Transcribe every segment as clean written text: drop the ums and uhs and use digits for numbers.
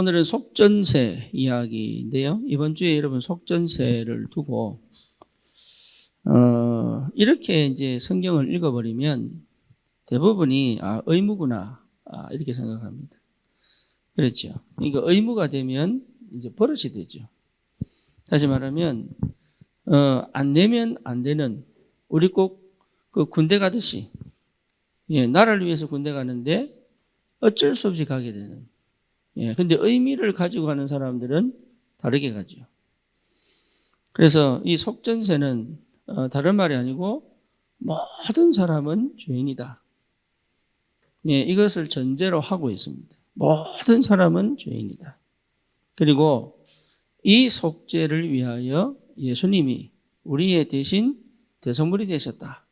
오늘은 속전세 이야기인데요. 이번 주에 여러분 속전세를 두고 이렇게 이제 성경을 읽어버리면 대부분이 의무구나 이렇게 생각합니다. 그렇죠. 그러니까 의무가 되면 이제 버릇이 되죠. 다시 말하면 안 내면 안 되는, 우리 꼭 그 군대 가듯이 나라를 위해서 군대 가는데 어쩔 수 없이 가게 되는. 근데 의미를 가지고 가는 사람들은 다르게 가죠. 그래서 이 속전세는 다른 말이 아니고 모든 사람은 죄인이다. 이것을 전제로 하고 있습니다. 모든 사람은 죄인이다. 그리고 이 속죄를 위하여 예수님이 우리의 대신 대속물이 되셨다.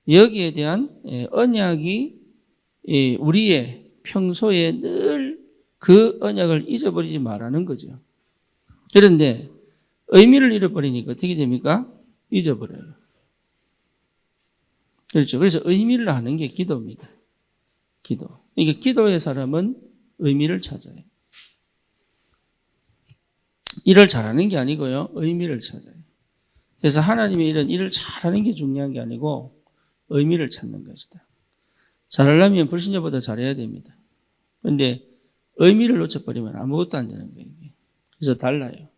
여기에 대한 언약이 우리의 평소에 늘 그 언약을 잊어버리지 말라는 거죠. 그런데 의미를 잃어버리니까 어떻게 됩니까? 잊어버려요. 그렇죠. 그래서 의미를 하는 게 기도입니다. 기도. 그러니까 기도의 사람은 의미를 찾아요. 일을 잘하는 게 아니고요. 의미를 찾아요. 그래서 하나님의 이런 일을 잘하는 게 중요한 게 아니고 의미를 찾는 것이다. 잘하려면 불신자보다 잘해야 됩니다. 그런데 의미를 놓쳐버리면 아무것도 안 되는 거예요. 그래서 달라요.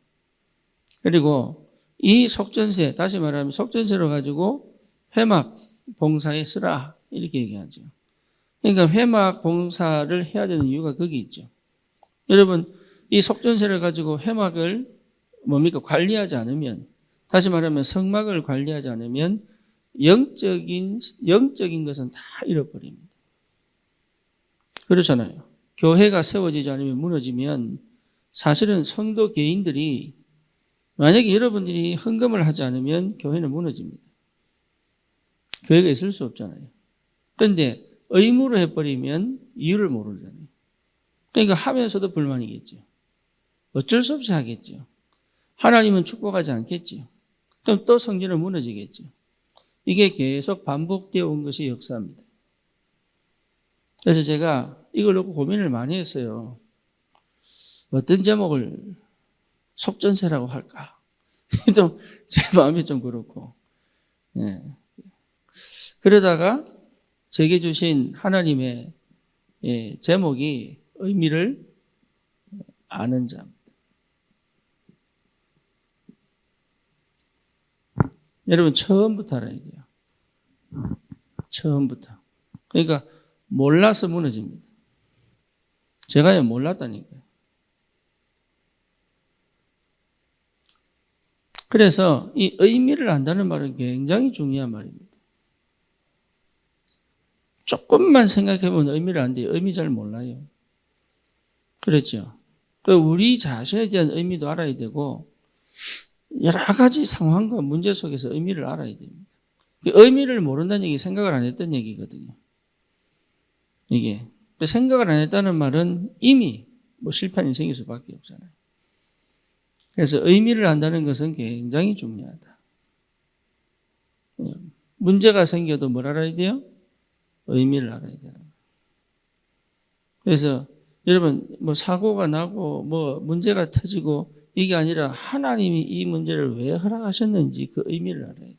그리고 이 속전세, 다시 말하면 속전세로 가지고 회막 봉사에 쓰라 이렇게 얘기하죠. 그러니까 회막 봉사를 해야 되는 이유가 거기 있죠. 여러분, 이 속전세를 가지고 회막을 관리하지 않으면, 다시 말하면 성막을 관리하지 않으면 영적인 것은 다 잃어버립니다. 그렇잖아요. 교회가 세워지지 않으면 무너지면 사실은 성도 개인들이, 만약에 여러분들이 헌금을 하지 않으면 교회는 무너집니다. 교회가 있을 수 없잖아요. 그런데 의무로 해버리면 이유를 모르잖아요. 그러니까 하면서도 불만이겠죠. 어쩔 수 없이 하겠죠. 하나님은 축복하지 않겠죠. 그럼 또 성전은 무너지겠죠. 이게 계속 반복되어 온 것이 역사입니다. 그래서 제가 이걸 놓고 고민을 많이 했어요. 어떤 제목을 속전세라고 할까? 좀 제 마음이 좀 그렇고. 그러다가 제게 주신 하나님의 제목이 의미를 아는 자입니다. 여러분 처음부터 알아야 돼요. 처음부터. 그러니까 몰라서 무너집니다. 제가요 몰랐다니까요. 그래서 이 의미를 안다는 말은 굉장히 중요한 말입니다. 조금만 생각해보면 의미를 안돼요. 의미 잘 몰라요. 그렇죠. 또 우리 자신에 대한 의미도 알아야 되고 여러 가지 상황과 문제 속에서 의미를 알아야 됩니다. 의미를 모른다는 얘기 생각을 안 했던 얘기거든요. 이게 생각을 안 했다는 말은 이미 실패한 인생일 수밖에 없잖아요. 그래서 의미를 안다는 것은 굉장히 중요하다. 문제가 생겨도 뭘 알아야 돼요? 의미를 알아야 되는 거예요. 그래서 여러분 사고가 나고 문제가 터지고 이게 아니라 하나님이 이 문제를 왜 허락하셨는지 그 의미를 알아야 돼요.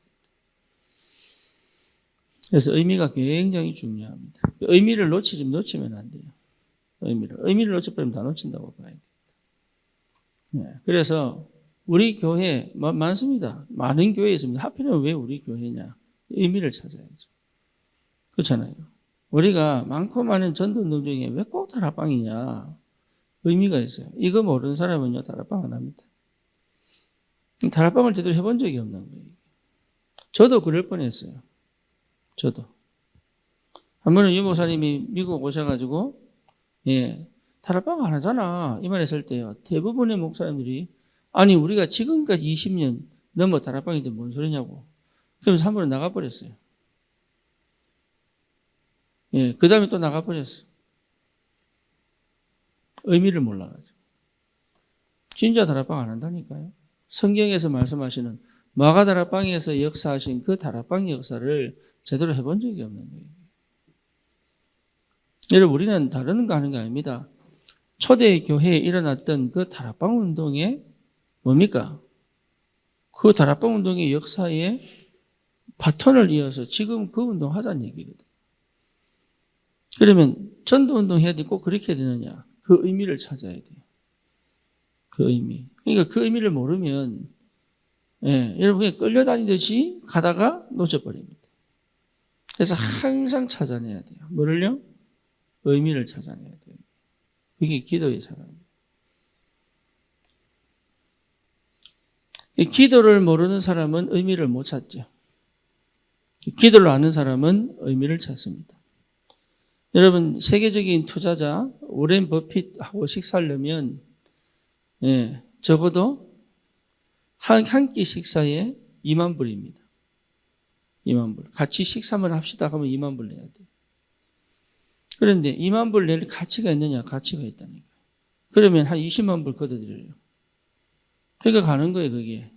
그래서 의미가 굉장히 중요합니다. 의미를 놓치면 안 돼요. 의미를 놓쳐버리면 다 놓친다고 봐야 돼요. 그래서 우리 교회 많습니다. 많은 교회 있습니다. 하필이면 왜 우리 교회냐? 의미를 찾아야죠. 그렇잖아요. 우리가 많고 많은 전도운동 중에 왜 꼭 다락방이냐? 의미가 있어요. 이거 모르는 사람은요 다락방 안 합니다. 다락방을 제대로 해본 적이 없는 거예요. 저도 그럴 뻔했어요. 저도. 한 번은 유 목사님이 미국 오셔가지고 다락방 안 하잖아 이 말 했을 때요 대부분의 목사님들이 아니 우리가 지금까지 20년 넘어 다락방인데 뭔 소리냐고. 그러면서 한 번은 나가버렸어요. 그 다음에 또 나가버렸어요. 의미를 몰라가지고. 진짜 다락방 안 한다니까요. 성경에서 말씀하시는 마가 다락방에서 역사하신 그 다락방 역사를 제대로 해본 적이 없는 거예요. 여러분 우리는 다른 거 하는 게 아닙니다. 초대교회에 일어났던 그 다락방 운동의 뭡니까? 그 다락방 운동의 역사에 바톤을 이어서 지금 그 운동 하자는 얘기거든. 그러면 전도 운동 해야 되고 꼭 그렇게 해야 되느냐? 그 의미를 찾아야 돼요. 그 의미. 그러니까 그 의미를 모르면 여러분이 끌려다니듯이 가다가 놓쳐버립니다. 그래서 항상 찾아내야 돼요. 뭐를요? 의미를 찾아내야 돼요. 그게 기도의 사람입니다. 기도를 모르는 사람은 의미를 못 찾죠. 기도를 아는 사람은 의미를 찾습니다. 여러분, 세계적인 투자자 오렌 버핏하고 식사하려면 적어도 한 끼 식사에 2만 불입니다. 2만 불. 같이 식사만 합시다 하면 2만 불 내야 돼요. 그런데 2만 불 낼 가치가 있느냐? 가치가 있다니까. 그러면 한 20만 불 걷어들여요. 그러니까 가는 거예요, 그게.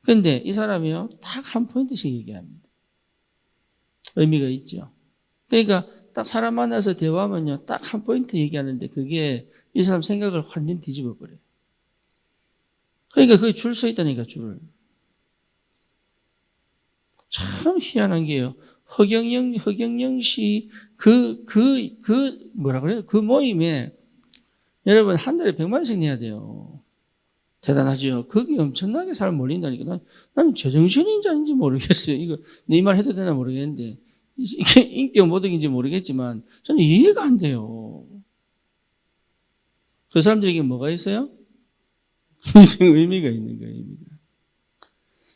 그런데 이 사람이요, 딱 한 포인트씩 얘기합니다. 의미가 있죠. 그러니까 딱 사람 만나서 대화하면요, 딱 한 포인트 얘기하는데 그게 이 사람 생각을 완전 뒤집어 버려요. 그러니까 그게 줄 서 있다니까, 줄을. 참 희한한 게요. 허경영 씨, 뭐라 그래요? 그 모임에 여러분 한 달에 100만원씩 내야 돼요. 대단하죠. 그게 엄청나게 사람 몰린다니까. 나는 제정신인지 아닌지 모르겠어요. 이거 내 말 해도 되나 모르겠는데. 이게 인격 모독인지 모르겠지만 저는 이해가 안 돼요. 그 사람들에게 뭐가 있어요? 의미가 있는 거예요. 의미가.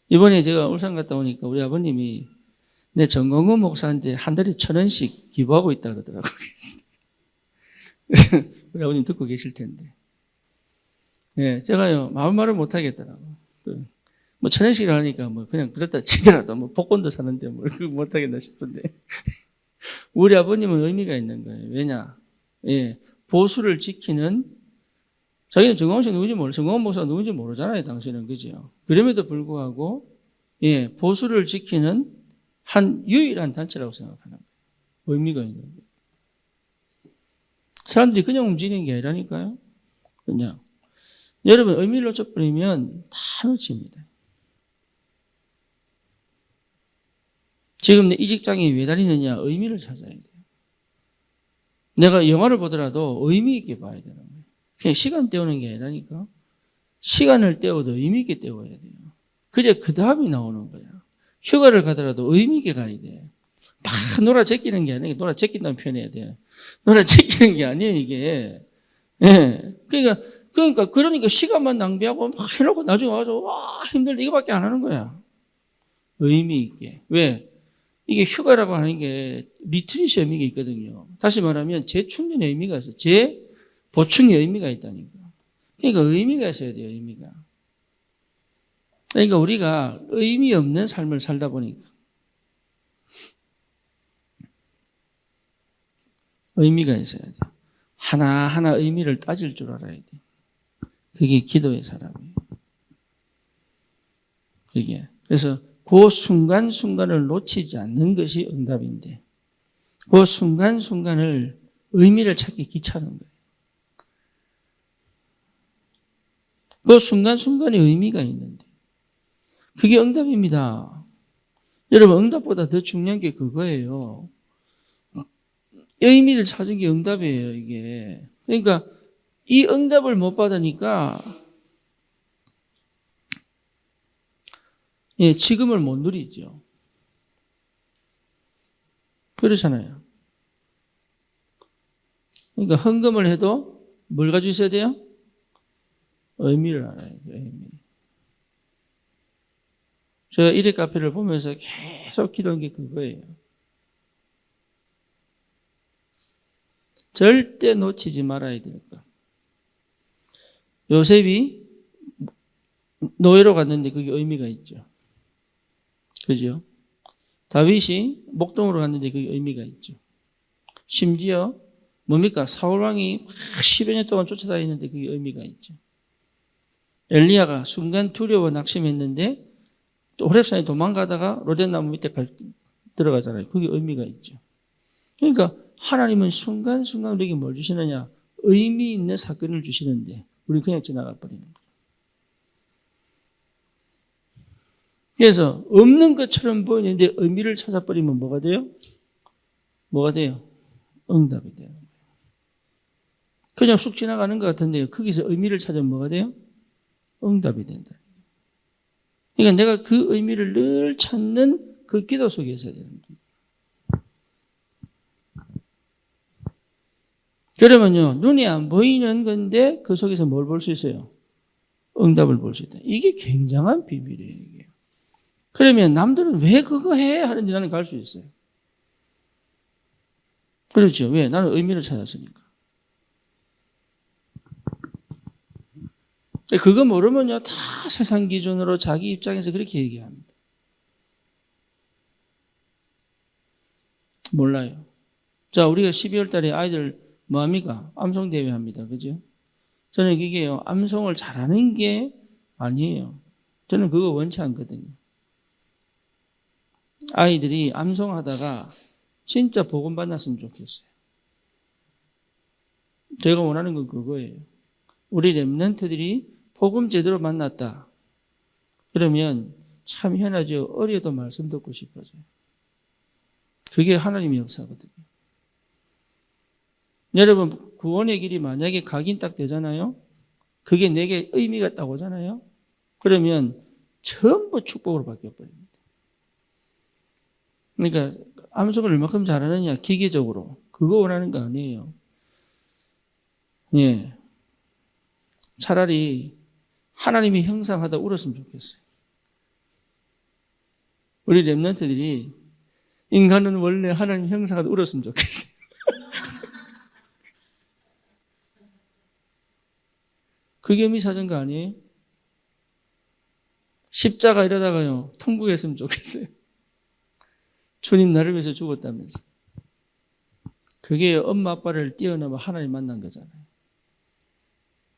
이번에 제가 울산 갔다 오니까 우리 아버님이 내 정광훈 목사한테 한 달에 1,000원씩 기부하고 있다 그러더라고요. 우리 아버님 듣고 계실 텐데. 제가요, 말을 못 하겠더라고요. 뭐 1,000원씩 하니까 뭐 그냥 그렇다 치더라도 뭐 복권도 사는데 뭐 그걸 못 하겠나 싶은데. 우리 아버님은 의미가 있는 거예요. 왜냐? 보수를 지키는, 자기는 정광훈 씨 누군지 정광훈 목사가 누군지 모르잖아요, 당신은. 그죠? 그럼에도 불구하고, 보수를 지키는 한 유일한 단체라고 생각하는 거예요. 의미가 있는 거예요. 사람들이 그냥 움직이는 게 아니라니까요. 그냥. 여러분, 의미를 놓쳐버리면 다 놓칩니다. 지금 내 이 직장에 왜 다니느냐? 의미를 찾아야 돼요. 내가 영화를 보더라도 의미 있게 봐야 되는 거예요. 그냥 시간 때우는 게 아니라니까. 시간을 때워도 의미 있게 때워야 돼요. 그래, 그 다음이 나오는 거야. 휴가를 가더라도 의미 있게 가야 돼. 막 놀아 제끼는 게 아니에요. 놀아 제낀다는 표현해야 돼. 놀아 제끼는 게 아니에요, 이게. 그러니까 시간만 낭비하고 막 해놓고 나중에 와서 와, 힘들다. 이거밖에 안 하는 거야. 의미 있게. 왜? 이게 휴가라고 하는 게 리트릿의 의미가 있거든요. 다시 말하면 재충전의 의미가 있어요. 재보충의 의미가 있다니까. 그러니까 의미가 있어야 돼요, 의미가. 그러니까 우리가 의미 없는 삶을 살다 보니까 의미가 있어야 돼요. 하나하나 의미를 따질 줄 알아야 돼요. 그게 기도의 사람이에요. 그게. 그래서 그 순간순간을 놓치지 않는 것이 응답인데, 그 순간순간을 의미를 찾기 귀찮은 거예요. 그 순간순간에 의미가 있는데, 그게 응답입니다. 여러분, 응답보다 더 중요한 게 그거예요. 의미를 찾은 게 응답이에요, 이게. 그러니까, 이 응답을 못 받으니까, 지금을 못 누리죠. 그렇잖아요. 그러니까 헌금을 해도 뭘 가지고 있어야 돼요? 의미를 알아야 돼요. 의미. 제가 일회 카페를 보면서 계속 기도한 게 그거예요. 절대 놓치지 말아야 될 것. 요셉이 노예로 갔는데 그게 의미가 있죠. 그죠? 다윗이 목동으로 갔는데 그게 의미가 있죠. 심지어 뭡니까? 사울왕이 10여 년 동안 쫓아다니는데 그게 의미가 있죠. 엘리야가 순간 두려워 낙심했는데 또 호렙산에 도망가다가 로뎀나무 밑에 들어가잖아요. 그게 의미가 있죠. 그러니까 하나님은 순간순간 우리에게 뭘 주시느냐? 의미 있는 사건을 주시는데 우리 그냥 지나가 버리는 거예요. 그래서 없는 것처럼 보이는데 의미를 찾아버리면 뭐가 돼요? 뭐가 돼요? 응답이 돼요. 그냥 쑥 지나가는 것 같은데요. 거기서 의미를 찾으면 뭐가 돼요? 응답이 된다. 그러니까 내가 그 의미를 늘 찾는 그 기도 속에 있어야 되는 거예요. 그러면요, 눈이 안 보이는 건데 그 속에서 뭘 볼 수 있어요? 응답을 볼 수 있다. 이게 굉장한 비밀이에요, 이게. 그러면 남들은 왜 그거 해? 하는데 나는 갈 수 있어요. 그렇죠. 왜? 나는 의미를 찾았으니까. 그거 모르면요, 다 세상 기준으로 자기 입장에서 그렇게 얘기합니다. 몰라요. 자, 우리가 12월 달에 아이들 뭐합니까? 암송대회 합니다. 그죠? 저는 이게요, 암송을 잘하는 게 아니에요. 저는 그거 원치 않거든요. 아이들이 암송하다가 진짜 복음 받았으면 좋겠어요. 제가 원하는 건 그거예요. 우리 렘넌트들이 복음 제대로 만났다. 그러면 참 희한하죠. 어려도 말씀 듣고 싶어져요. 그게 하나님의 역사거든요. 여러분, 구원의 길이 만약에 각인 딱 되잖아요. 그게 내게 의미가 있다고 하잖아요. 그러면 전부 축복으로 바뀌어버립니다. 그러니까 암송을 얼마큼 잘하느냐, 기계적으로. 그거 원하는 거 아니에요. 예. 차라리 하나님이 형상하다 울었으면 좋겠어요. 우리 렘넌트들이 인간은 원래 하나님 형상하다 울었으면 좋겠어요. 그게 의미 찾은 거 아니에요? 십자가 이러다가요, 통곡했으면 좋겠어요. 주님 나를 위해서 죽었다면서. 그게 엄마 아빠를 뛰어넘어 하나님 만난 거잖아요.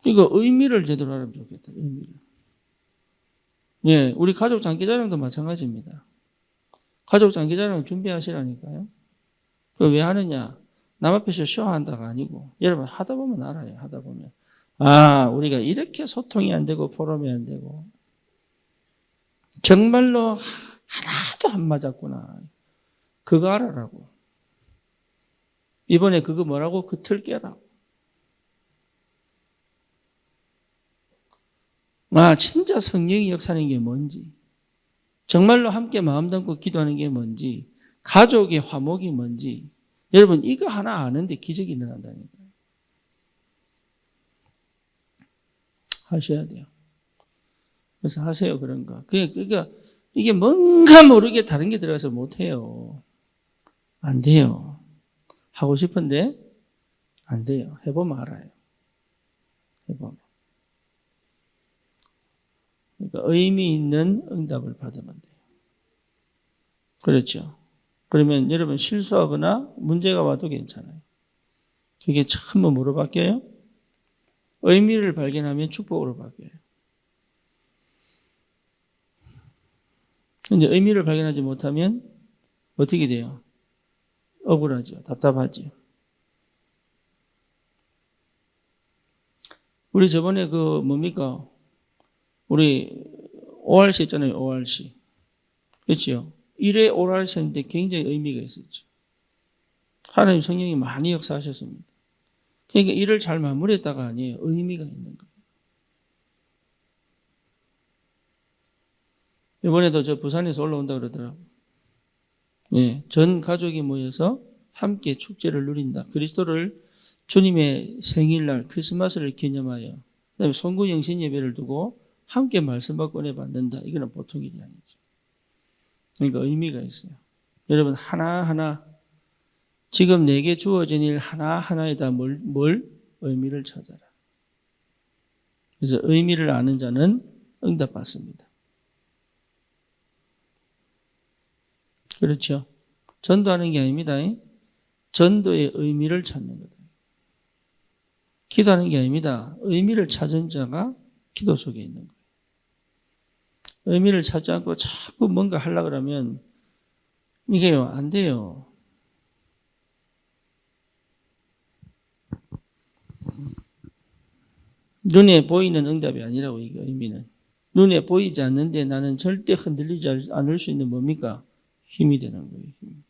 이거 의미를 제대로 알아보면 좋겠다. 의미를. 예, 우리 가족 장기자랑도 마찬가지입니다. 가족 장기자랑 준비하시라니까요. 그 왜 하느냐? 남 앞에서 쇼한다가 아니고 여러분 하다 보면 알아요. 하다 보면 우리가 이렇게 소통이 안 되고 포럼이 안 되고 정말로 하나도 안 맞았구나. 그거 알아라고. 이번에 그거 뭐라고? 그 틀 깨라고. 진짜 성령이 역사하는 게 뭔지, 정말로 함께 마음 담고 기도하는 게 뭔지, 가족의 화목이 뭔지, 여러분 이거 하나 아는데 기적이 일어난다니까요. 하셔야 돼요. 그래서 하세요, 그런 거. 그러니까 이게 뭔가 모르게 다른 게 들어가서 못해요. 안 돼요. 하고 싶은데 안 돼요. 해보면 알아요. 해보면. 그러니까 의미 있는 응답을 받으면 돼요. 그렇죠. 그러면 여러분 실수하거나 문제가 와도 괜찮아요. 그게 전부 뭐로 바뀌어요? 의미를 발견하면 축복으로 바뀌어요. 근데 의미를 발견하지 못하면 어떻게 돼요? 억울하죠. 답답하죠. 우리 저번에 뭡니까? 우리 ORC 있잖아요. ORC. 그렇죠? 1회 ORC인데 굉장히 의미가 있었죠. 하나님 성령이 많이 역사하셨습니다. 그러니까 일을 잘 마무리했다가 아니에요. 의미가 있는 거예요. 이번에도 저 부산에서 올라온다 그러더라고요. 예, 전 가족이 모여서 함께 축제를 누린다. 그리스도를 주님의 생일날 크리스마스를 기념하여 그다음에 송구 영신 예배를 두고 함께 말씀 받고 은혜 받는다. 이거는 보통 일이 아니죠. 그러니까 의미가 있어요. 여러분 하나하나 지금 내게 주어진 일 하나하나에다 뭘 의미를 찾아라. 그래서 의미를 아는 자는 응답받습니다. 그렇죠. 전도하는 게 아닙니다. 전도의 의미를 찾는 거다. 기도하는 게 아닙니다. 의미를 찾은 자가 기도 속에 있는 거예요. 의미를 찾지 않고 자꾸 뭔가 하려고 그러면 이게요, 안 돼요. 눈에 보이는 응답이 아니라고, 이게 의미는. 눈에 보이지 않는데 나는 절대 흔들리지 않을 수 있는 뭡니까? 힘이 되는 거예요. 힘.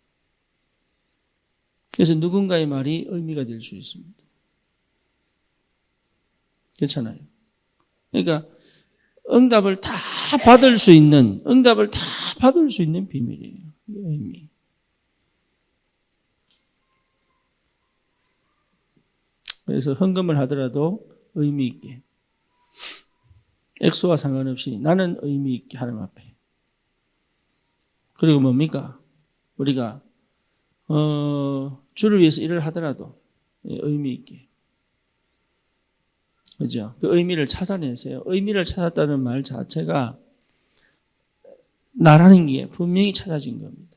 그래서 누군가의 말이 의미가 될 수 있습니다. 그렇잖아요. 그러니까 응답을 다 받을 수 있는 비밀이에요. 의미. 그래서 헌금을 하더라도 의미 있게. 액수와 상관없이 나는 의미 있게 하나님 앞에. 그리고 뭡니까? 우리가 주를 위해서 일을 하더라도 의미 있게. 그죠? 그 의미를 찾아내세요. 의미를 찾았다는 말 자체가 나라는 게 분명히 찾아진 겁니다.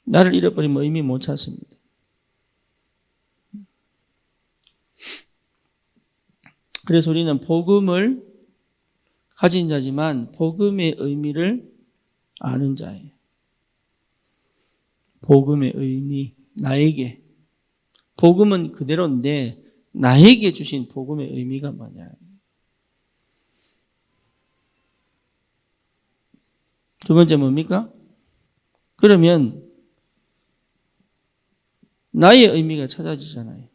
나를 잃어버리면 의미 못 찾습니다. 그래서 우리는 복음을 가진 자지만 복음의 의미를 아는 자예요. 복음의 의미, 나에게. 복음은 그대로인데 나에게 주신 복음의 의미가 뭐냐. 두 번째 뭡니까? 그러면 나의 의미가 찾아지잖아요.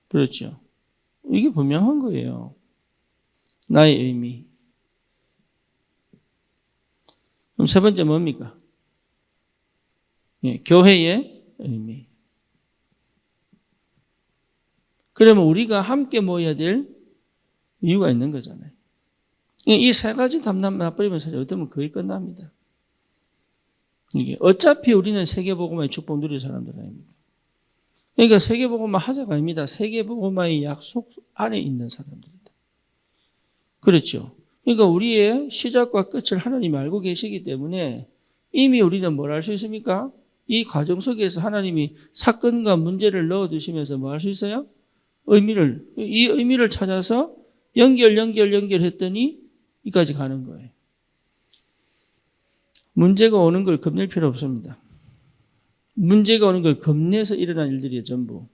그렇죠. 이게 분명한 거예요. 나의 의미. 그럼 세 번째 뭡니까? 교회의 의미. 그러면 우리가 함께 모여야 될 이유가 있는 거잖아요. 이 세 가지 답만 나버리면 사실 어쩌면 거의 끝납니다. 이게 어차피 우리는 세계복음화의 축복 누릴 사람들 아닙니까? 그러니까 세계복음화 하자가 아닙니다. 세계복음화의 약속 안에 있는 사람들이다. 그렇죠. 그러니까 우리의 시작과 끝을 하나님이 알고 계시기 때문에 이미 우리는 뭘 할 수 있습니까? 이 과정 속에서 하나님이 사건과 문제를 넣어두시면서 뭐 할 수 있어요? 이 의미를 찾아서 연결했더니 이까지 가는 거예요. 문제가 오는 걸 겁낼 필요 없습니다. 문제가 오는 걸 겁내서 일어난 일들이에요, 전부.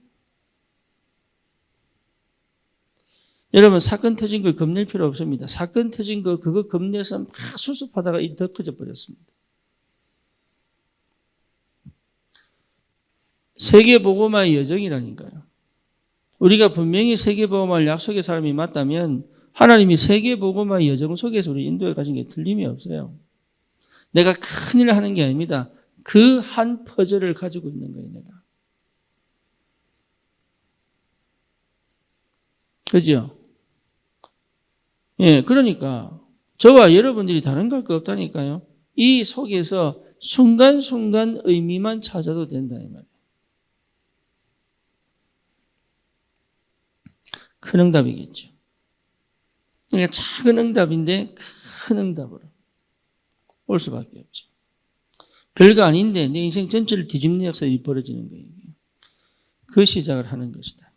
여러분, 사건 터진 걸 겁낼 필요 없습니다. 사건 터진 거, 그거 겁내서 막 수습하다가 일이 더 커져 버렸습니다. 세계복음화의 여정이라니까요. 우리가 분명히 세계복음화를 약속의 사람이 맞다면 하나님이 세계복음화의 여정 속에서 우리 인도에 가진 게 틀림이 없어요. 내가 큰일을 하는 게 아닙니다. 그 한 퍼즐을 가지고 있는 거예요, 내가. 그죠? 예, 그러니까 저와 여러분들이 다른 걸 거 없다니까요. 이 속에서 순간순간 의미만 찾아도 된다 이 말이에요. 큰 응답이겠죠. 그러니까 작은 응답인데 큰 응답으로 올 수밖에 없죠. 별거 아닌데 내 인생 전체를 뒤집는 역사가 벌어지는 거예요. 그 시작을 하는 것이다.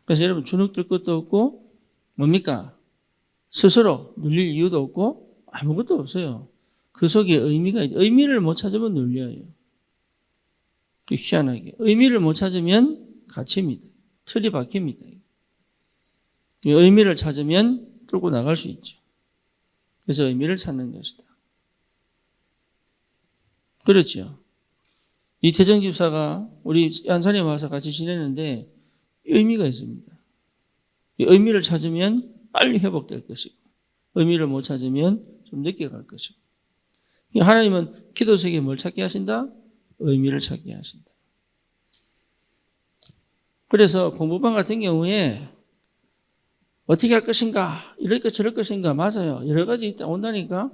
그래서 여러분 주눅들 것도 없고 뭡니까? 스스로 눌릴 이유도 없고 아무것도 없어요. 그 속에 의미를 못 찾으면 눌려요. 희한하게. 의미를 못 찾으면 갇힙니다. 틀이 박힙니다. 의미를 찾으면 뚫고 나갈 수 있죠. 그래서 의미를 찾는 것이다. 그렇죠. 이태정 집사가 우리 안산에 와서 같이 지내는데 의미가 있습니다. 의미를 찾으면 빨리 회복될 것이고 의미를 못 찾으면 좀 늦게 갈 것이고 하나님은 기도 속에 뭘 찾게 하신다? 의미를 찾게 하신다. 그래서 공부방 같은 경우에 어떻게 할 것인가, 이럴 것 저럴 것인가, 맞아요. 여러 가지 온다니까.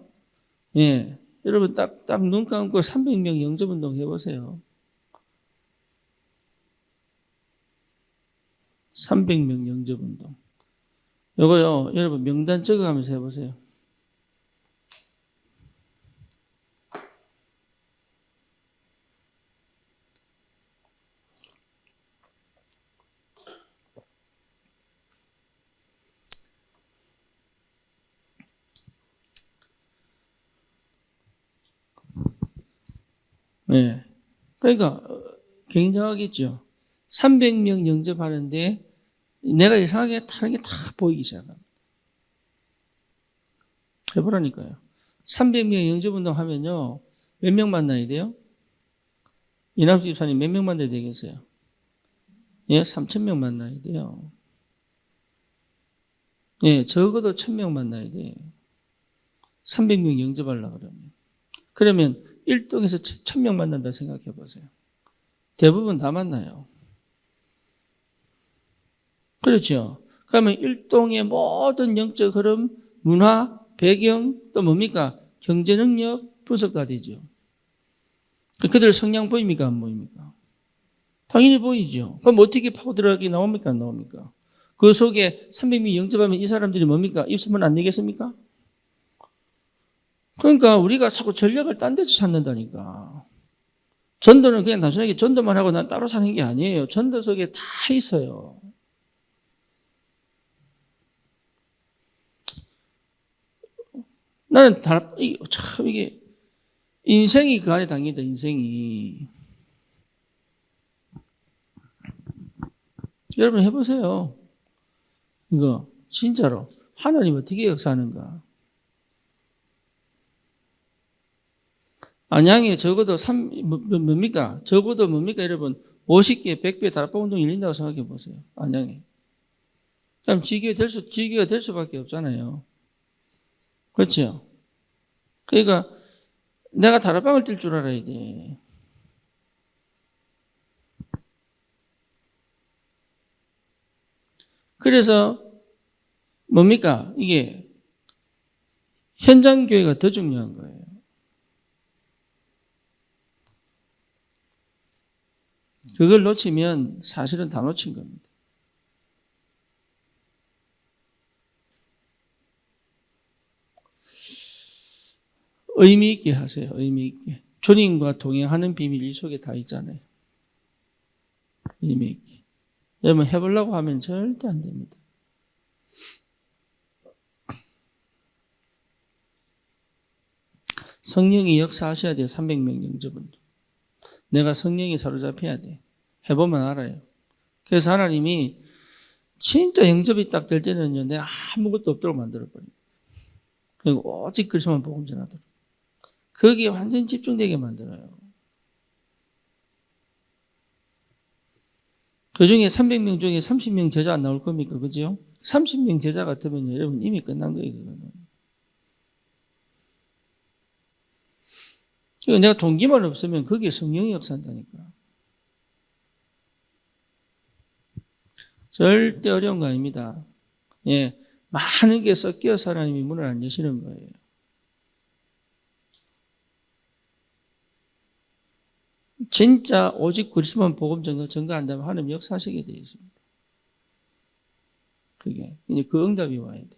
예, 여러분 딱 눈 감고 300명 영접운동 해보세요. 300명 영접운동. 요거요, 여러분 명단 적어가면서 해보세요. 네. 그러니까 굉장하겠죠. 300명 영접하는데 내가 이상하게 다른 게 다 보이기 시작합니다. 해보라니까요. 300명 영접운동 하면요. 몇 명 만나야 돼요? 이남수 집사님 몇 명 만나야 되겠어요? 예, 3,000명 만나야 돼요. 예, 적어도 1,000명 만나야 돼요. 300명 영접하려고 그러면. 그러면 1동에서 1,000명 만난다 생각해 보세요. 대부분 다 만나요. 그렇죠. 그러면 1동의 모든 영적 흐름, 문화, 배경, 또 뭡니까? 경제 능력 분석 다 되죠. 그들 성향 보입니까? 안 보입니까? 당연히 보이죠. 그럼 어떻게 파고들어가기 나옵니까? 안 나옵니까? 그 속에 300명 영접하면 이 사람들이 뭡니까? 입소문 안 내겠습니까? 그러니까 우리가 자꾸 전략을 딴 데서 찾는다니까. 전도는 그냥 단순하게 전도만 하고 난 따로 사는 게 아니에요. 전도 속에 다 있어요. 나는 참 이게 인생이 그 안에 담긴다. 인생이. 여러분 해보세요. 이거 진짜로 하나님 어떻게 역사하는가. 안양에 적어도 뭡니까? 적어도 뭡니까 여러분 50개 100배 다락방 운동이 열린다고 생각해 보세요. 안양에. 그럼 지교가 될 수밖에 없잖아요. 그렇죠? 그러니까 내가 다락방을 뛸 줄 알아야 돼. 그래서 뭡니까? 이게 현장 교회가 더 중요한 거예요. 그걸 놓치면 사실은 다 놓친 겁니다. 의미 있게 하세요. 의미 있게. 주님과 동행하는 비밀 이 속에 다 있잖아요. 의미 있게. 여러분 해보려고 하면 절대 안 됩니다. 성령이 역사하셔야 돼요. 300명 영접은. 내가 성령이 사로잡혀야 돼. 해보면 알아요. 그래서 하나님이 진짜 영접이 딱 될 때는요. 내가 아무것도 없도록 만들어버립니다. 그리고 오직 그리스도만 복음 전하도록. 거기에 완전히 집중되게 만들어요. 그 중에 300명 중에 30명 제자 안 나올 겁니까? 그죠? 30명 제자 같으면 여러분 이미 끝난 거예요. 그거는. 내가 동기만 없으면 거기에 성령이 역사한다니까. 절대 어려운 거 아닙니다. 예, 많은 게 섞여서 하나님이 문을 안 여시는 거예요. 진짜 오직 그리스도만 복음 전가한다면 하나님 역사하시게 되어 있습니다. 그게 이제 그 응답이 와야 돼.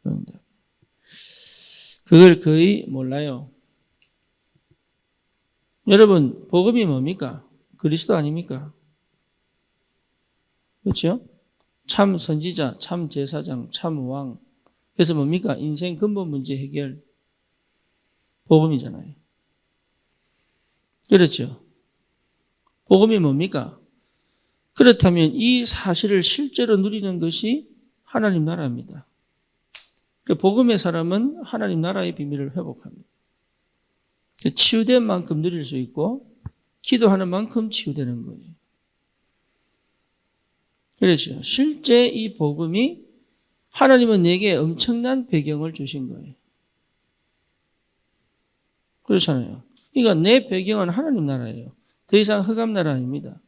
그 응답. 그걸 거의 몰라요. 여러분 복음이 뭡니까? 그리스도 아닙니까? 그렇죠? 참 선지자, 참 제사장, 참 왕. 그래서 뭡니까? 인생 근본 문제 해결. 복음이잖아요. 그렇죠? 복음이 뭡니까? 그렇다면 이 사실을 실제로 누리는 것이 하나님 나라입니다. 복음의 사람은 하나님 나라의 비밀을 회복합니다. 치유된 만큼 누릴 수 있고 기도하는 만큼 치유되는 거예요. 그렇죠. 실제 이 복음이 하나님은 내게 엄청난 배경을 주신 거예요. 그렇잖아요. 그러니까 내 배경은 하나님 나라예요. 더 이상 흑암 나라 아닙니다.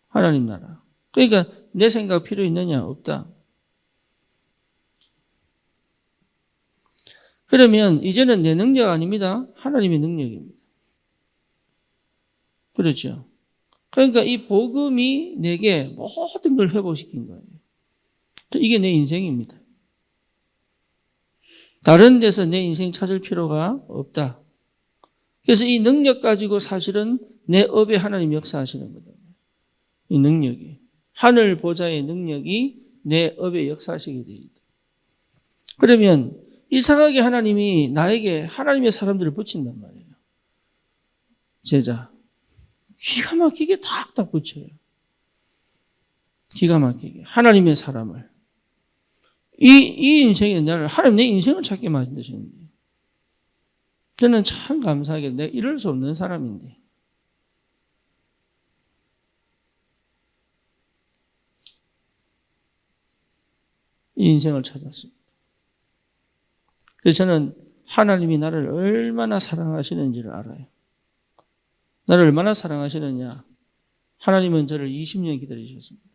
하나님 나라. 그러니까 내 생각 필요 있느냐? 없다. 그러면 이제는 내 능력 아닙니다. 하나님의 능력입니다. 그렇죠. 그러니까 이 복음이 내게 모든 걸 회복시킨 거예요. 이게 내 인생입니다. 다른 데서 내 인생 찾을 필요가 없다. 그래서 이 능력 가지고 사실은 내 업에 하나님 역사하시는 거거든요. 이 능력이. 하늘 보좌의 능력이 내 업에 역사하시게 되어 있다. 그러면 이상하게 하나님이 나에게 하나님의 사람들을 붙인단 말이에요. 제자. 기가 막히게 탁탁 붙여요. 기가 막히게 하나님의 사람을 이 인생에 나를 하나님 내 인생을 찾게 만드시는데 저는 참 감사하게 내가 이럴 수 없는 사람인데 이 인생을 찾았습니다. 그래서 저는 하나님이 나를 얼마나 사랑하시는지를 알아요. 나를 얼마나 사랑하시느냐. 하나님은 저를 20년 기다리셨습니다.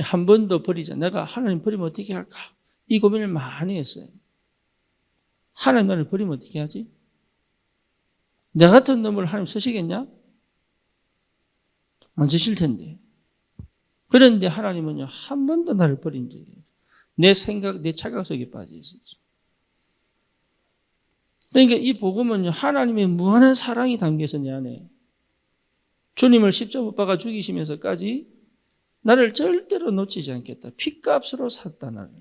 한 번도 버리자. 내가 하나님 버리면 어떻게 할까? 이 고민을 많이 했어요. 하나님 나를 버리면 어떻게 하지? 내 같은 놈을 하나님 쓰시겠냐? 안 쓰실 텐데. 그런데 하나님은요, 한 번도 나를 버린 적이 없어요. 내 생각, 내 착각 속에 빠져 있었죠. 그러니까 이 복음은요, 하나님의 무한한 사랑이 담겨서 내 안에 주님을 십자가 못 박아 죽이시면서까지 나를 절대로 놓치지 않겠다. 핏값으로 샀다, 나를.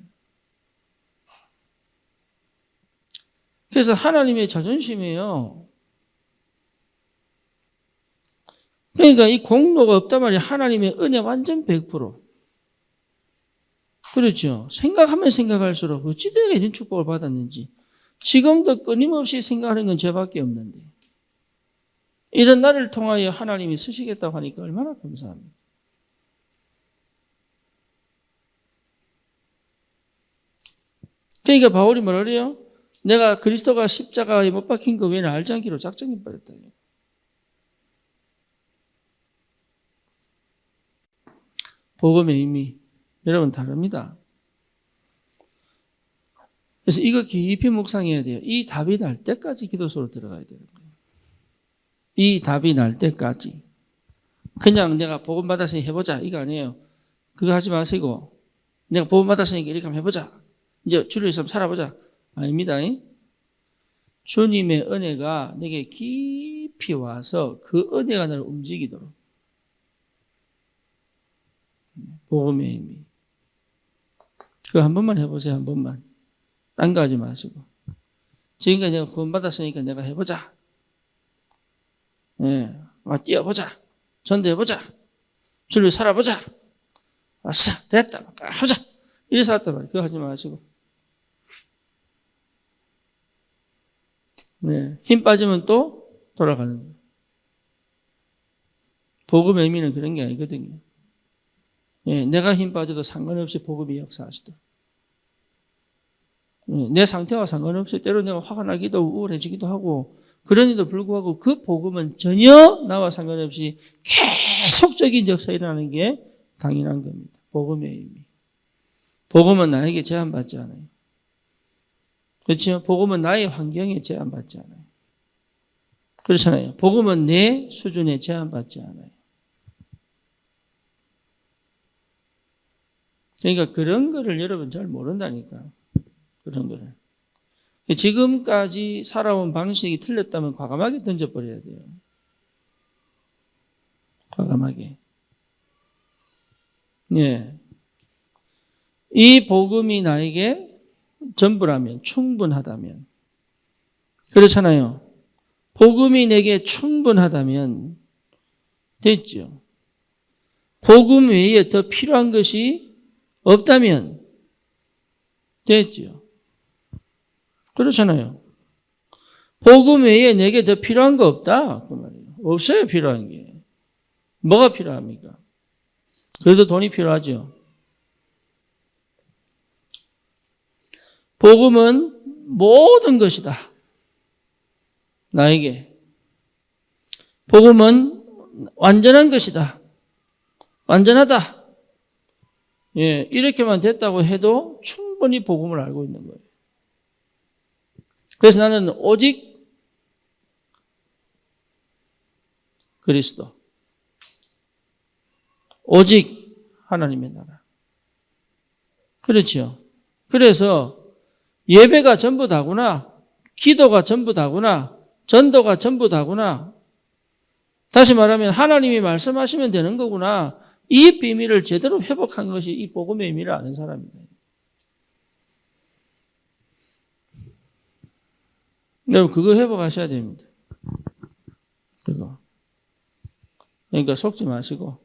그래서 하나님의 자존심이에요. 그러니까 이 공로가 없단 말이에요. 하나님의 은혜 완전 100%. 그렇죠. 생각하면 생각할수록 어찌 내가 이런 축복을 받았는지 지금도 끊임없이 생각하는 건 죄밖에 없는데 이런 나를 통하여 하나님이 쓰시겠다고 하니까 얼마나 감사합니다. 그러니까 바울이 뭐라 그래요? 내가 그리스도가 십자가에 못 박힌 거 외에는 알지 않기로 작정해 버렸다. 복음의 의미 여러분 다릅니다. 그래서 이거 깊이 묵상해야 돼요. 이 답이 날 때까지 기도소로 들어가야 돼요. 이 답이 날 때까지. 그냥 내가 복음 받았으니 해보자 이거 아니에요. 그거 하지 마시고 내가 복음 받았으니까 이렇게 한번 해보자. 이제 주를 위해서 살아보자. 아닙니다. 주님의 은혜가 내게 깊이 와서 그 은혜가 나를 움직이도록. 복음의 의미. 그거 한 번만 해보세요. 한 번만. 딴 거 하지 마시고. 지금까지 내가 구원받았으니까 내가 해보자. 예, 뛰어보자. 전도해보자. 주를 살아보자. 아싸, 됐다. 하자. 이래서 왔단 말이에요. 그거 하지 마시고. 네, 힘 빠지면 또 돌아가는 거예요. 복음의 의미는 그런 게 아니거든요. 예, 내가 힘 빠져도 상관없이 복음이 역사하시도록. 예, 내 상태와 상관없이 때로 내가 화가 나기도 우울해지기도 하고 그런데도 불구하고 그 복음은 전혀 나와 상관없이 계속적인 역사가 일어나는 게 당연한 겁니다. 복음의 의미. 복음은 나에게 제한받지 않아요. 그렇죠? 복음은 나의 환경에 제한받지 않아요. 그렇잖아요. 복음은 내 수준에 제한받지 않아요. 그러니까 그런 거를 여러분 잘 모른다니까. 그런 거를. 지금까지 살아온 방식이 틀렸다면 과감하게 던져버려야 돼요. 과감하게. 예. 이 복음이 나에게 전부라면, 충분하다면. 그렇잖아요. 복음이 내게 충분하다면 됐죠. 복음 외에 더 필요한 것이 없다면 됐죠. 그렇잖아요. 복음 외에 내게 더 필요한 거 없다. 그 말이에요. 없어요, 필요한 게. 뭐가 필요합니까? 그래도 돈이 필요하죠. 복음은 모든 것이다. 나에게. 복음은 완전한 것이다. 완전하다. 예, 이렇게만 됐다고 해도 충분히 복음을 알고 있는 거예요. 그래서 나는 오직 그리스도. 오직 하나님의 나라. 그렇죠. 그래서 예배가 전부 다구나. 기도가 전부 다구나. 전도가 전부 다구나. 다시 말하면 하나님이 말씀하시면 되는 거구나. 이 비밀을 제대로 회복한 것이 이 복음의 의미를 아는 사람입니다. 여러분 그거 회복하셔야 됩니다. 그거. 그러니까 속지 마시고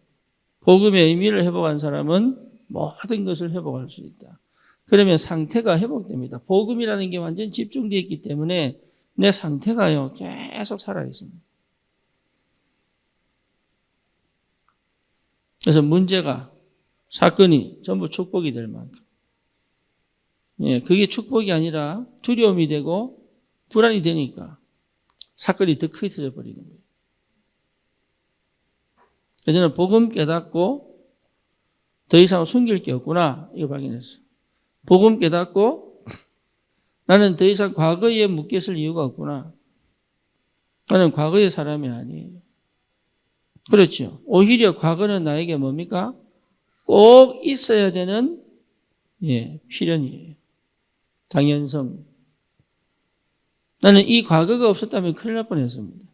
복음의 의미를 회복한 사람은 모든 것을 회복할 수 있다. 그러면 상태가 회복됩니다. 복음이라는 게 완전 집중되어 있기 때문에 내 상태가요 계속 살아있습니다. 그래서 문제가 사건이 전부 축복이 될 만큼 그게 축복이 아니라 두려움이 되고 불안이 되니까 사건이 더 커져 버리는 거예요. 그래서 저는 복음 깨닫고 더 이상 숨길 게 없구나 이거 발견했어요. 복음 깨닫고 나는 더 이상 과거에 묶였을 이유가 없구나. 나는 과거의 사람이 아니에요. 그렇죠. 오히려 과거는 나에게 뭡니까? 꼭 있어야 되는 필연이에요. 당연성. 나는 이 과거가 없었다면 큰일 날 뻔했습니다.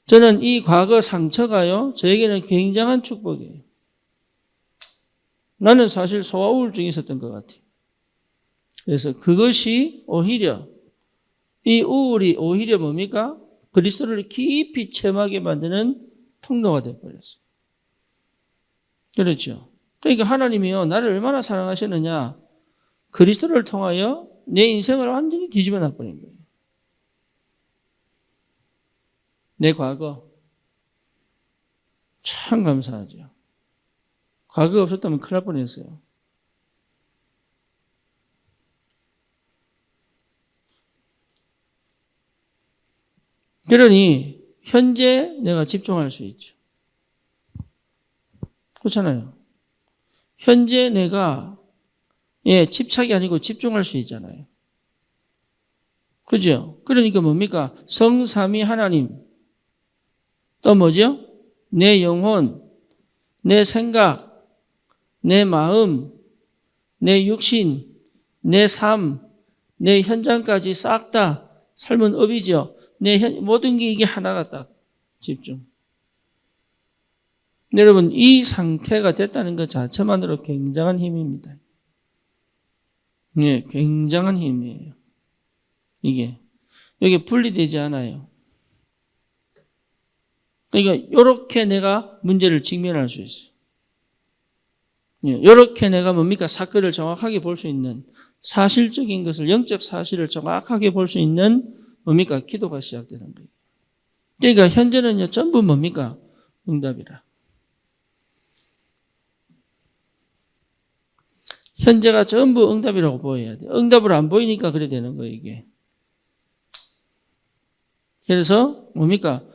저는 이 과거 상처가요, 저에게는 굉장한 축복이에요. 나는 사실 소아우울증이 있었던 것 같아요. 그래서 그것이 오히려, 이 우울이 오히려 뭡니까? 그리스도를 깊이 체험하게 만드는 통로가 되어버렸어요. 그렇죠. 그러니까 하나님이요, 나를 얼마나 사랑하시느냐, 그리스도를 통하여 내 인생을 완전히 뒤집어 놔버린 거예요. 내 과거. 참 감사하죠. 과거가 없었다면 큰일 날 뻔했어요. 그러니 현재 내가 집중할 수 있죠. 그렇잖아요. 현재 내가 집착이 아니고 집중할 수 있잖아요. 그죠? 그러니까 뭡니까? 성삼위 하나님. 또 뭐죠? 내 영혼, 내 생각, 내 마음, 내 육신, 내 삶, 내 현장까지 싹 다 삶은 업이죠. 모든 게 이게 하나가 딱 집중. 여러분, 이 상태가 됐다는 것 자체만으로 굉장한 힘입니다. 굉장한 힘이에요. 이게 분리되지 않아요. 그러니까 이렇게 내가 문제를 직면할 수 있어요. 이렇게 내가 뭡니까? 사건을 정확하게 볼 수 있는 사실적인 것을, 영적 사실을 정확하게 볼 수 있는 뭡니까? 기도가 시작되는 거예요. 그러니까 현재는요, 전부 뭡니까? 응답이라. 현재가 전부 응답이라고 보여야 돼요. 응답을 안 보이니까 그래 되는 거예요, 이게. 그래서 뭡니까?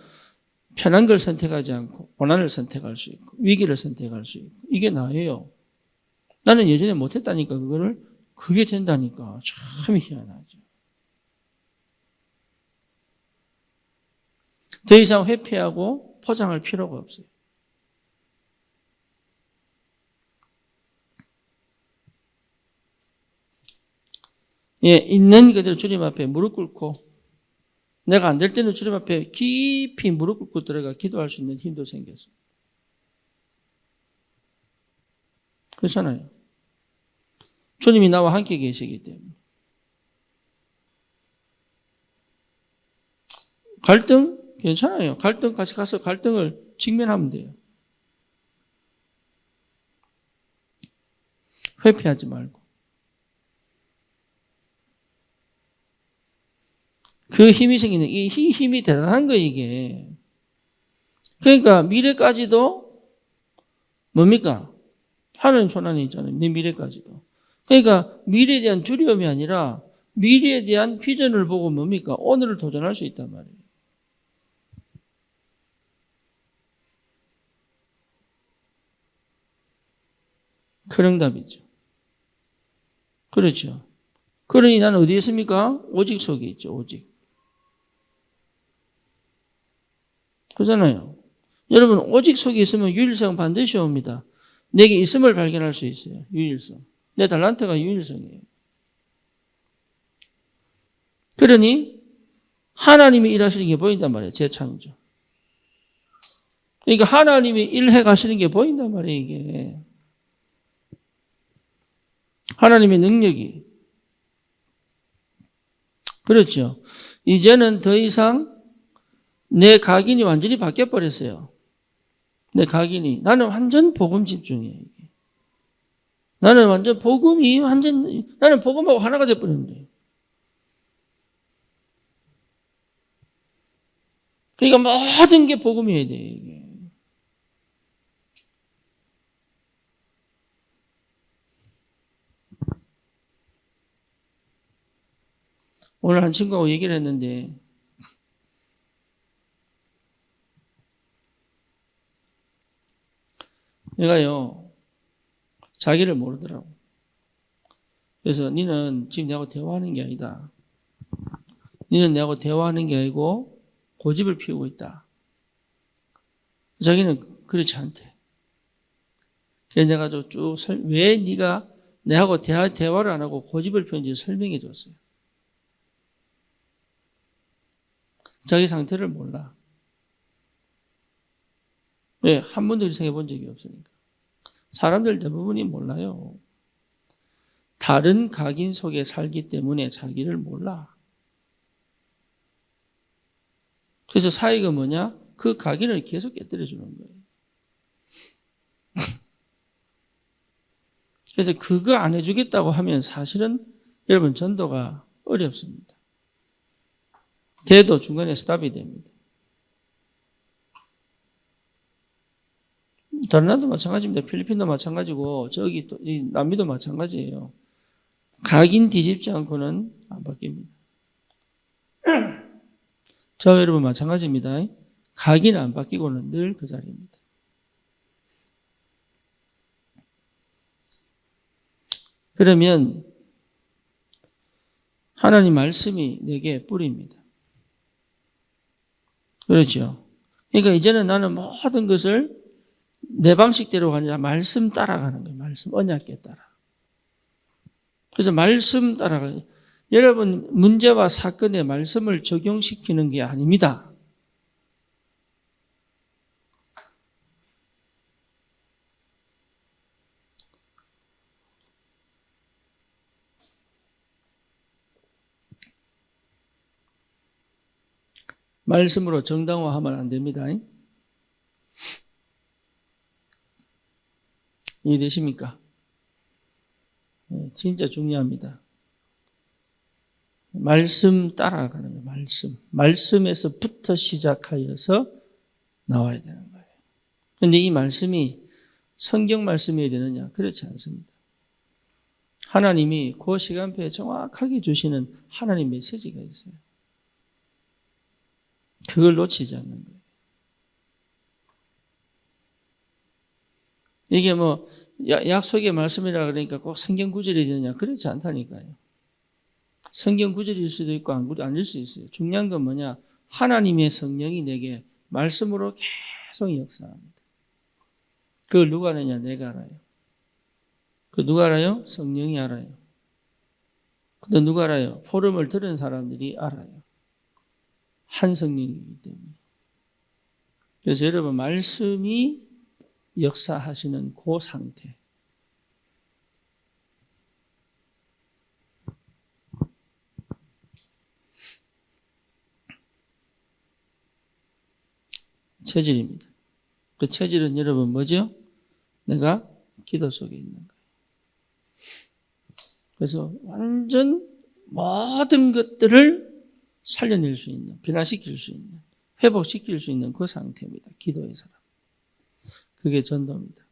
편한 걸 선택하지 않고 고난을 선택할 수 있고 위기를 선택할 수 있고 이게 나예요. 나는 예전에 못했다니까 그게 된다니까 참 희한하죠. 더 이상 회피하고 포장할 필요가 없어요. 있는 그대로 주님 앞에 무릎 꿇고 내가 안 될 때는 주님 앞에 깊이 무릎 꿇고 들어가 기도할 수 있는 힘도 생겼어요. 그렇잖아요. 주님이 나와 함께 계시기 때문에. 갈등? 괜찮아요. 갈등 같이 가서 갈등을 직면하면 돼요. 회피하지 말고. 그 힘이 생기는, 이 힘이 대단한 거예요, 이게. 그러니까 미래까지도 뭡니까? 하나님 손 안에 있잖아요. 내 미래까지도. 그러니까 미래에 대한 두려움이 아니라 미래에 대한 비전을 보고 뭡니까? 오늘을 도전할 수 있단 말이에요. 큰 응답이죠. 그렇죠. 그러니 나는 어디에 있습니까? 오직 속에 있죠, 오직. 그렇잖아요. 여러분, 오직 속에 있으면 유일성 반드시 옵니다. 내게 있음을 발견할 수 있어요. 유일성. 내 달란트가 유일성이에요. 그러니 하나님이 일하시는 게 보인단 말이에요. 재창조. 그러니까 하나님이 일해 가시는 게 보인단 말이에요. 이게. 하나님의 능력이. 그렇죠. 이제는 더 이상 내 각인이 완전히 바뀌어버렸어요. 내 각인이. 나는 완전 복음 집중이에요. 나는 완전 나는 복음하고 하나가 돼버렸는데. 그러니까 모든 게 복음이어야 돼, 이게. 오늘 한 친구하고 얘기를 했는데, 얘가요, 자기를 모르더라고. 그래서 니는 지금 내하고 대화하는 게 아니다. 니는 내하고 대화하는 게 아니고 고집을 피우고 있다. 자기는 그렇지 않대. 그래서 내가 왜 네가 내하고 대화를 안 하고 고집을 피우는지 설명해 줬어요. 자기 상태를 몰라. 왜? 한 번도 생각해 본 적이 없으니까. 사람들 대부분이 몰라요. 다른 각인 속에 살기 때문에 자기를 몰라. 그래서 사이가 뭐냐? 그 각인을 계속 깨뜨려 주는 거예요. 그래서 그거 안 해주겠다고 하면 사실은 여러분 전도가 어렵습니다. 돼도 중간에 스탑이 됩니다. 다른 나라도 마찬가지입니다. 필리핀도 마찬가지고 저기 또 남미도 마찬가지예요. 각인 뒤집지 않고는 안 바뀝니다. 저와 여러분 마찬가지입니다. 각인 안 바뀌고는 늘 그 자리입니다. 그러면 하나님 말씀이 내게 뿌리입니다. 그렇죠. 그러니까 이제는 나는 모든 것을 내 방식대로가 아니라 말씀 따라가는 거예요. 말씀 언약궤 따라. 그래서 말씀 따라가요. 여러분 문제와 사건에 말씀을 적용시키는 게 아닙니다. 말씀으로 정당화하면 안 됩니다. 이해되십니까? 네, 진짜 중요합니다. 말씀 따라가는 거예요. 말씀에서부터 시작하여서 나와야 되는 거예요. 그런데 이 말씀이 성경 말씀이어야 되느냐? 그렇지 않습니다. 하나님이 그 시간표에 정확하게 주시는 하나님 메시지가 있어요. 그걸 놓치지 않는 거예요. 이게 뭐 약속의 말씀이라 그러니까 꼭 성경 구절이 되느냐? 그렇지 않다니까요. 성경 구절일 수도 있고 아닐 수 있어요. 중요한 건 뭐냐? 하나님의 성령이 내게 말씀으로 계속 역사합니다. 그걸 누가 아느냐? 내가 알아요. 그 누가 알아요? 성령이 알아요. 근데 누가 알아요? 포럼을 들은 사람들이 알아요. 한 성령이기 때문에. 그래서 여러분 말씀이 역사하시는 그 상태. 체질입니다. 그 체질은 여러분 뭐죠? 내가 기도 속에 있는 거예요. 그래서 완전 모든 것들을 살려낼 수 있는, 변화시킬 수 있는, 회복시킬 수 있는 그 상태입니다. 기도의 사람. 그게 전도입니다.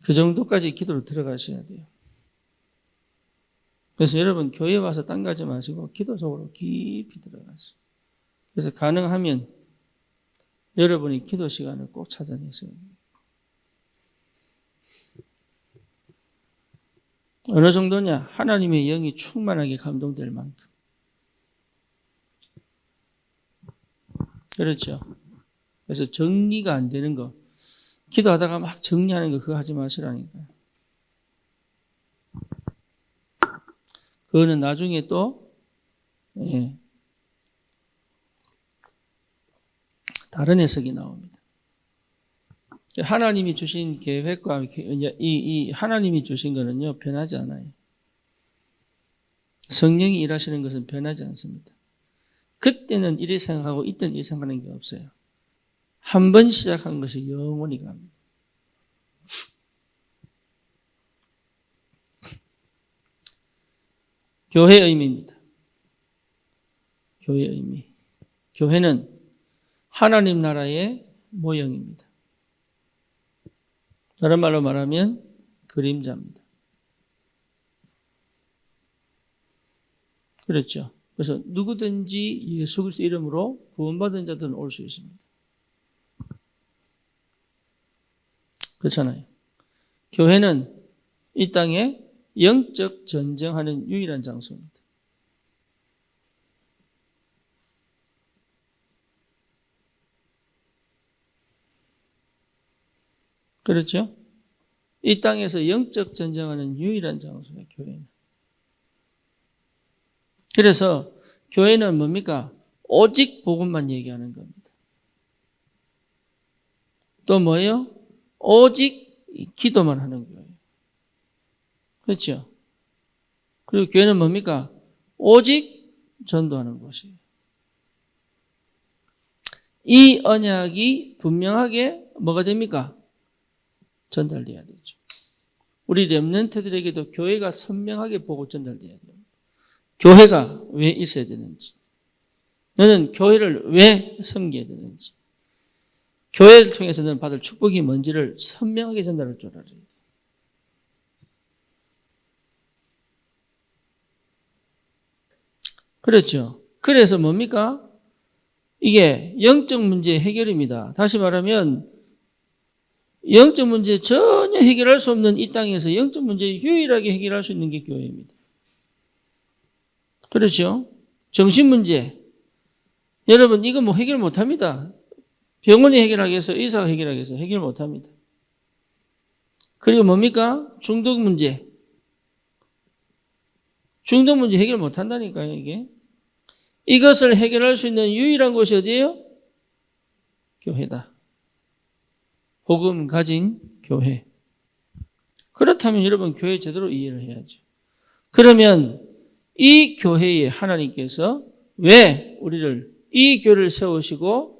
그 정도까지 기도로 들어가셔야 돼요. 그래서 여러분 교회 와서 딴 거 하지 마시고 기도 속으로 깊이 들어가세요. 그래서 가능하면 여러분이 기도 시간을 꼭 찾아내세요. 어느 정도냐? 하나님의 영이 충만하게 감동될 만큼. 그렇죠. 그래서 정리가 안 되는 거, 기도하다가 막 정리하는 거 그거 하지 마시라니까요. 그거는 나중에 또 다른 해석이 나옵니다. 하나님이 주신 계획과 이 하나님이 주신 거는요 변하지 않아요. 성령이 일하시는 것은 변하지 않습니다. 그때는 이래 생각하고 이때는 이래 생각하는 게 없어요. 한 번 시작한 것이 영원히 갑니다. 교회의 의미입니다. 교회의 의미. 교회는 하나님 나라의 모형입니다. 다른 말로 말하면 그림자입니다. 그렇죠. 그래서 누구든지 예수 그리스도 이름으로 구원받은 자들은 올 수 있습니다. 그렇잖아요. 교회는 이 땅에 영적 전쟁하는 유일한 장소입니다. 그렇죠? 이 땅에서 영적 전쟁하는 유일한 장소예요, 교회는. 그래서 교회는 뭡니까? 오직 복음만 얘기하는 겁니다. 또 뭐예요? 오직 기도만 하는 거예요. 그렇죠? 그리고 교회는 뭡니까? 오직 전도하는 곳이에요. 이 언약이 분명하게 뭐가 됩니까? 전달돼야 되죠. 우리 렘넌트들에게도 교회가 선명하게 보고 전달돼야 돼요. 교회가 왜 있어야 되는지, 너는 교회를 왜 섬겨야 되는지, 교회를 통해서 너는 받을 축복이 뭔지를 선명하게 전달할 줄 알아야 돼요. 그렇죠. 그래서 뭡니까? 이게 영적 문제 해결입니다. 다시 말하면 영적 문제 전혀 해결할 수 없는 이 땅에서 영적 문제 유일하게 해결할 수 있는 게 교회입니다. 그렇죠? 정신 문제. 여러분 이거 뭐 해결 못합니다. 병원이 해결하겠어, 의사가 해결하겠어, 해결 못합니다. 그리고 뭡니까? 중독 문제. 중독 문제 해결 못한다니까요, 이게. 이것을 해결할 수 있는 유일한 곳이 어디예요? 교회다. 복음 가진 교회. 그렇다면 여러분 교회 제대로 이해를 해야죠. 그러면 이 교회에 하나님께서 왜 우리를 이 교회를 세우시고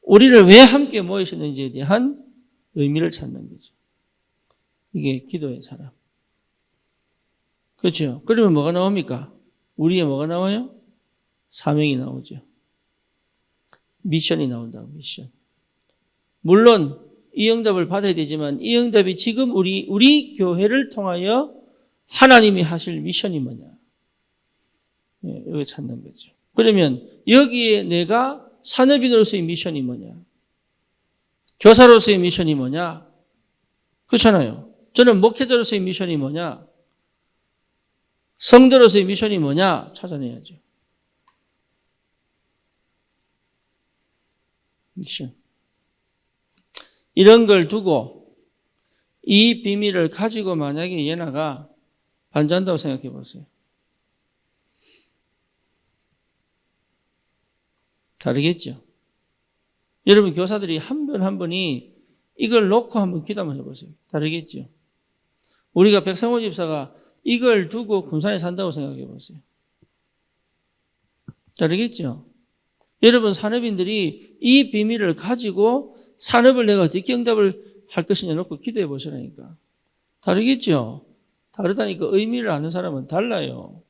우리를 왜 함께 모이셨는지에 대한 의미를 찾는 거죠. 이게 기도의 사람. 그렇죠? 그러면 뭐가 나옵니까? 우리의 뭐가 나와요? 사명이 나오죠. 미션이 나온다고, 미션. 물론 이 응답을 받아야 되지만 이 응답이 지금 우리 교회를 통하여 하나님이 하실 미션이 뭐냐? 예, 여기 찾는 거죠. 그러면 여기에 내가 산업인으로서의 미션이 뭐냐? 교사로서의 미션이 뭐냐? 그렇잖아요. 저는 목회자로서의 미션이 뭐냐? 성도로서의 미션이 뭐냐? 찾아내야죠. 미션. 이런 걸 두고 이 비밀을 가지고 만약에 예나가 반주한다고 생각해 보세요. 다르겠죠. 여러분 교사들이 한 분 한 분이 이걸 놓고 한번 기도 한번 해보세요. 다르겠죠. 우리가 백상호 집사가 이걸 두고 군산에 산다고 생각해 보세요. 다르겠죠. 여러분 산업인들이 이 비밀을 가지고 산업을 내가 어떻게 응답을 할 것이냐 놓고 기도해 보시라니까. 다르겠죠. 다르다니까. 의미를 아는 사람은 달라요.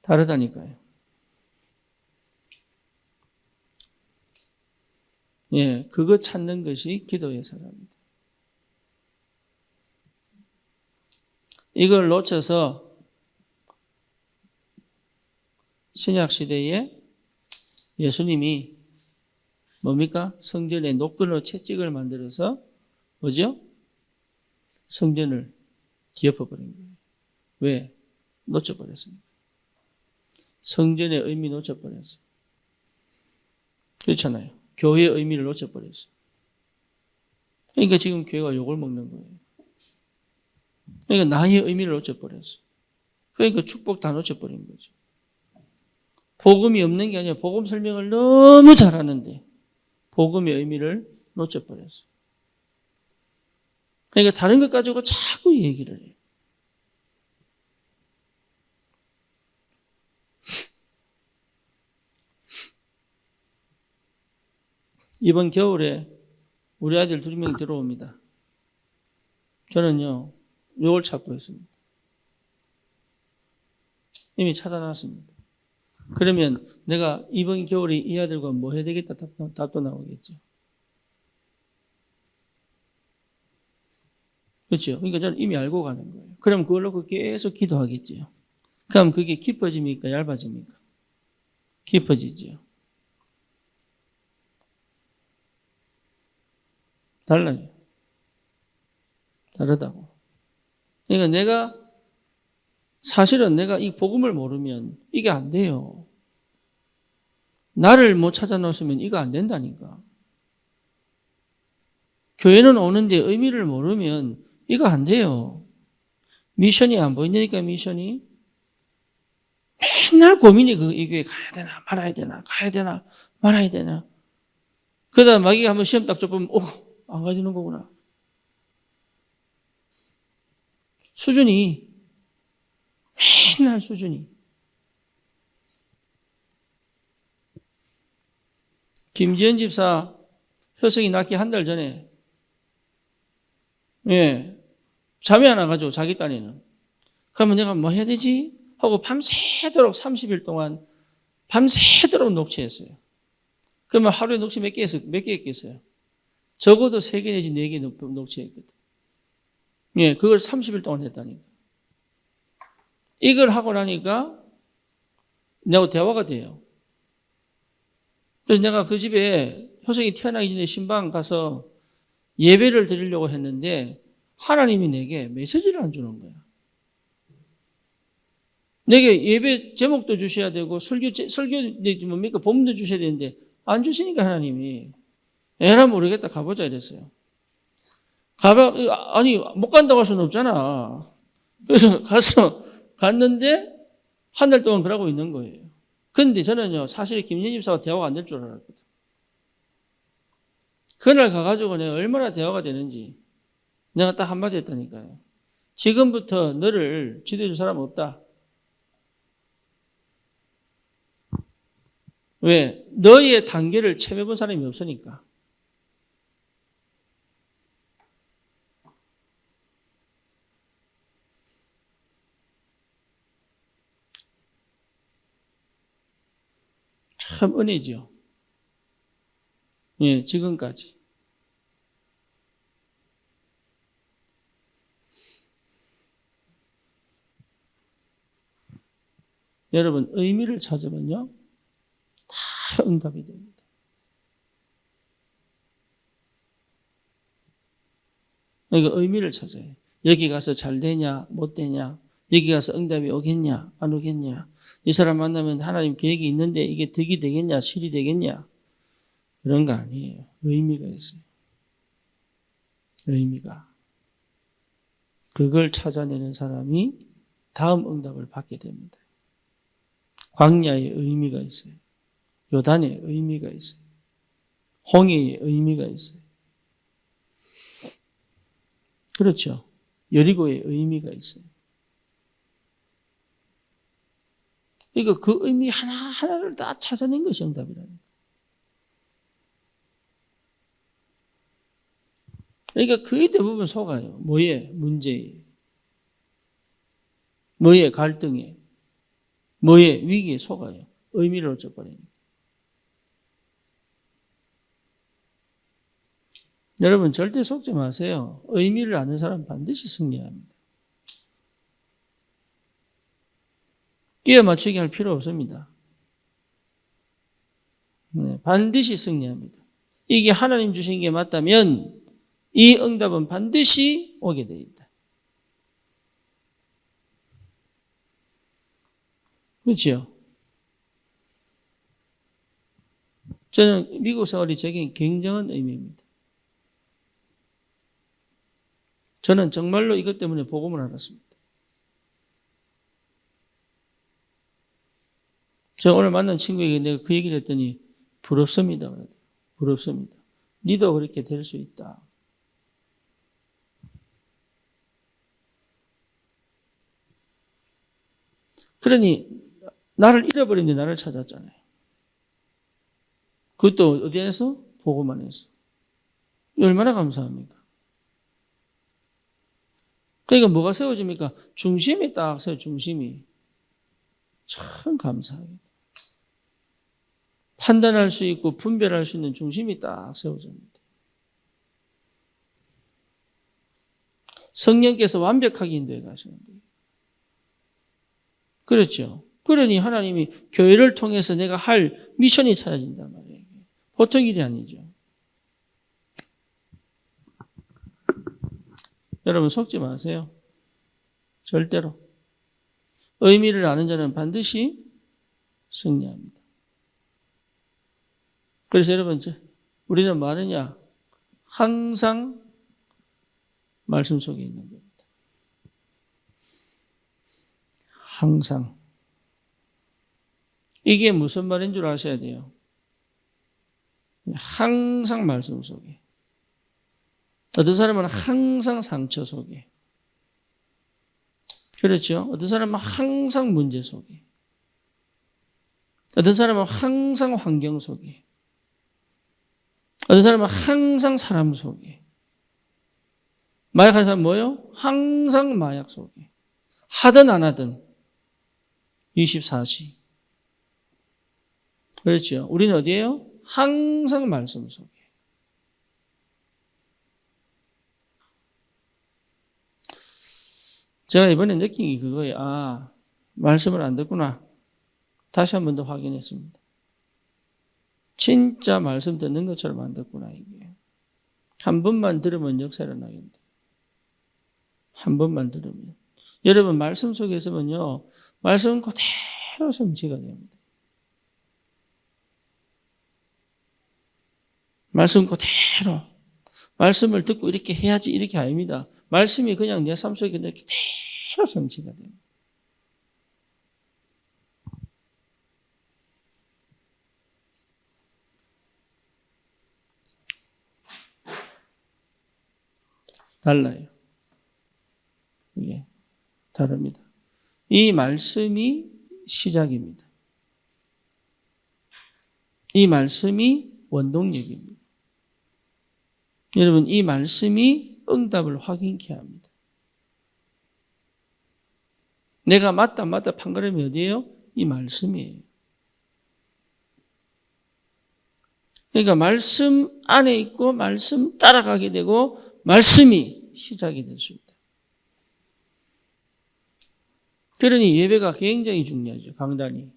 다르다니까요. 예, 그거 찾는 것이 기도의 사람입니다. 이걸 놓쳐서 신약 시대에 예수님이 뭡니까? 성전에 노끈으로 채찍을 만들어서 뭐죠? 성전을 뒤엎어버린 거예요. 왜? 놓쳐버렸으니까. 성전의 의미 놓쳐버렸어요. 그렇잖아요. 교회의 의미를 놓쳐버렸어요. 그러니까 지금 교회가 욕을 먹는 거예요. 그러니까 나의 의미를 놓쳐버렸어요. 그러니까 축복 다 놓쳐버린 거죠. 복음이 없는 게 아니라 복음 설명을 너무 잘하는데 복음의 의미를 놓쳐버렸어요. 그러니까 다른 것 가지고 자꾸 얘기를 해요. 이번 겨울에 우리 아들 2명이 들어옵니다. 저는요, 요걸 찾고 있습니다. 이미 찾아놨습니다. 그러면 내가 이번 겨울에 이 아들과 뭐 해야 되겠다 답도 나오겠죠. 그렇죠. 그러니까 저는 이미 알고 가는 거예요. 그럼 그걸 놓고 계속 기도하겠지요. 그럼 그게 깊어집니까? 얇아집니까? 깊어지죠. 달라요. 다르다고. 그러니까 사실은 내가 이 복음을 모르면 이게 안 돼요. 나를 못 찾아 놓으면 이거 안 된다니까. 교회는 오는데 의미를 모르면 이거 안 돼요. 미션이 안 보이니까 미션이 맨날 고민이 이 교회 가야 되나 말아야 되나 가야 되나 말아야 되나. 그러다 마귀가 한번 시험 딱 좁으면 안 가지는 거구나. 수준이 맨날 수준이. 김지연 집사 효석이 낳기 한 달 전에 잠이 안 와가지고 자기 딴에는 그러면 내가 뭐 해야 되지? 하고 밤새도록 30일 동안 밤새도록 녹취했어요. 그러면 하루에 녹취 몇 개 했겠어요? 적어도 3개 내지 4개 녹취했거든. 그걸 30일 동안 했다니까. 이걸 하고 나니까 내하고 대화가 돼요. 그래서 내가 그 집에 효석이 태어나기 전에 신방 가서 예배를 드리려고 했는데 하나님이 내게 메시지를 안 주는 거야. 내게 예배 제목도 주셔야 되고 설교 뭡니까? 본문도 주셔야 되는데 안 주시니까 하나님이 에라 모르겠다 가보자 이랬어요. 아니 못 간다고 할 수는 없잖아. 그래서 갔는데 한 달 동안 그러고 있는 거예요. 근데 저는요 사실 김예진 집사와 대화가 안 될 줄 알았거든. 그날 가가지고 내가 얼마나 대화가 되는지 내가 딱 한마디 했다니까요. 지금부터 너를 지도해줄 사람 없다. 왜? 너의 단계를 체험해본 사람이 없으니까. 참 은혜죠. 지금까지. 여러분, 의미를 찾으면요, 다 응답이 됩니다. 그러니까 의미를 찾아요. 여기 가서 잘 되냐, 못 되냐, 여기 가서 응답이 오겠냐, 안 오겠냐, 이 사람 만나면 하나님 계획이 있는데 이게 득이 되겠냐, 실이 되겠냐, 그런 거 아니에요. 의미가 있어요. 의미가. 그걸 찾아내는 사람이 다음 응답을 받게 됩니다. 광야의 의미가 있어요. 요단의 의미가 있어요. 홍해의 의미가 있어요. 그렇죠. 여리고의 의미가 있어요. 그러니까 그 의미 하나하나를 다 찾아낸 것이 응답이라는 그러니까 거의 대부분 속아요. 뭐에? 문제에. 뭐에? 갈등에. 뭐에? 위기에 속아요. 의미를 어쩌버리니까. 여러분 절대 속지 마세요. 의미를 아는 사람 반드시 승리합니다. 끼워 맞추기 할 필요 없습니다. 반드시 승리합니다. 이게 하나님 주신 게 맞다면 이 응답은 반드시 오게 되어 있다. 그렇죠? 저는 미국 생활이 제게 굉장한 의미입니다. 저는 정말로 이것 때문에 복음을 알았습니다. 제가 오늘 만난 친구에게 내가 그 얘기를 했더니 부럽습니다. 부럽습니다. 니도 그렇게 될 수 있다. 그러니 나를 잃어버린 데 나를 찾았잖아요. 그것도 어디에서? 보고만 해서. 얼마나 감사합니까? 그러니까 뭐가 세워집니까? 중심이 딱 세워, 중심이. 참 감사하게. 판단할 수 있고 분별할 수 있는 중심이 딱 세워집니다. 성령께서 완벽하게 인도해 가시는 거예요. 그렇죠. 그러니 하나님이 교회를 통해서 내가 할 미션이 찾아진단 말이에요. 보통 일이 아니죠. 여러분 속지 마세요. 절대로. 의미를 아는 자는 반드시 승리합니다. 그래서 여러분, 우리는 뭐 하느냐? 항상 말씀 속에 있는 겁니다. 항상. 이게 무슨 말인 줄 아셔야 돼요. 항상 말씀 속에. 어떤 사람은 항상 상처 속에. 그렇죠? 어떤 사람은 항상 문제 속에. 어떤 사람은 항상 환경 속에. 어떤 사람은 항상 사람 속에. 마약하는 사람은 뭐예요? 항상 마약 속에. 하든 안 하든 24시. 그렇죠? 우리는 어디예요? 항상 말씀 속에. 제가 이번에 느낀 게 그거예요. 아, 말씀을 안 듣구나. 다시 한 번 더 확인했습니다. 진짜 말씀 듣는 것처럼 안 듣구나, 이게. 한 번만 들으면 역사를 나겠는데. 한 번만 들으면. 여러분, 말씀 속에 있으면요, 말씀은 그대로 성취가 됩니다. 말씀 그대로. 말씀을 듣고 이렇게 해야지, 이렇게 아닙니다. 말씀이 그냥 내 삶 속에 그대로 성취가 됩니다. 달라요. 이게 다릅니다. 이 말씀이 시작입니다. 이 말씀이 원동력입니다. 여러분, 이 말씀이 응답을 확인케 합니다. 내가 맞다 판가름이 어디예요? 이 말씀이에요. 그러니까 말씀 안에 있고 말씀 따라가게 되고 말씀이 시작이 됐습니다. 그러니 예배가 굉장히 중요하죠. 강단이.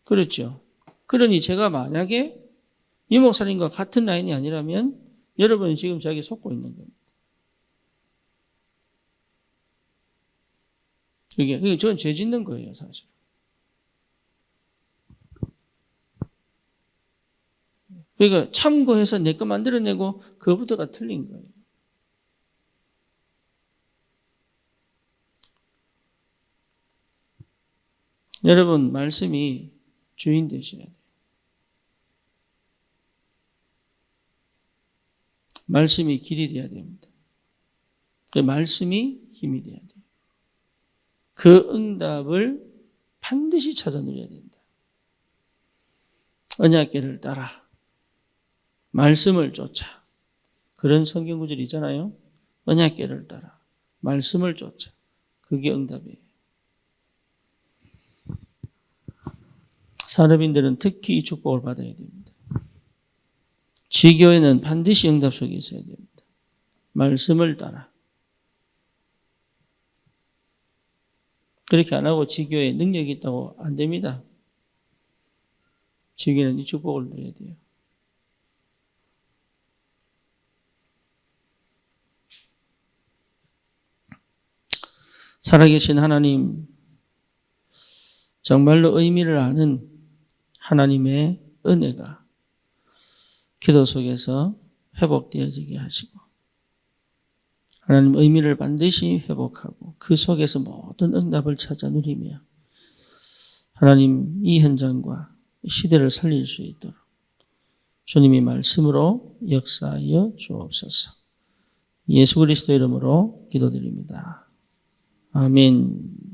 그렇죠. 그러니 제가 만약에 이 목사님과 같은 라인이 아니라면 여러분은 지금 저에게 속고 있는 겁니다. 이게 저는 죄 짓는 거예요, 사실. 그러니까 참고해서 내 거 만들어내고 그거부터가 틀린 거예요. 여러분, 말씀이 주인 되셔야 돼요. 말씀이 길이 돼야 됩니다. 그 말씀이 힘이 돼야 돼요. 그 응답을 반드시 찾아 누려야 된다. 언약궤를 따라 말씀을 쫓아. 그런 성경 구절이 있잖아요. 언약궤를 따라 말씀을 쫓아. 그게 응답이에요. 산업인들은 특히 이 축복을 받아야 됩니다. 지교회는 반드시 응답 속에 있어야 됩니다. 말씀을 따라. 그렇게 안 하고 지교회에 능력이 있다고 안 됩니다. 지교회는 이 축복을 누려야 돼요. 살아계신 하나님, 정말로 의미를 아는 하나님의 은혜가 기도 속에서 회복되어지게 하시고 하나님 의미를 반드시 회복하고 그 속에서 모든 응답을 찾아 누리며 하나님 이 현장과 시대를 살릴 수 있도록 주님이 말씀으로 역사하여 주옵소서. 예수 그리스도 이름으로 기도드립니다. 아멘.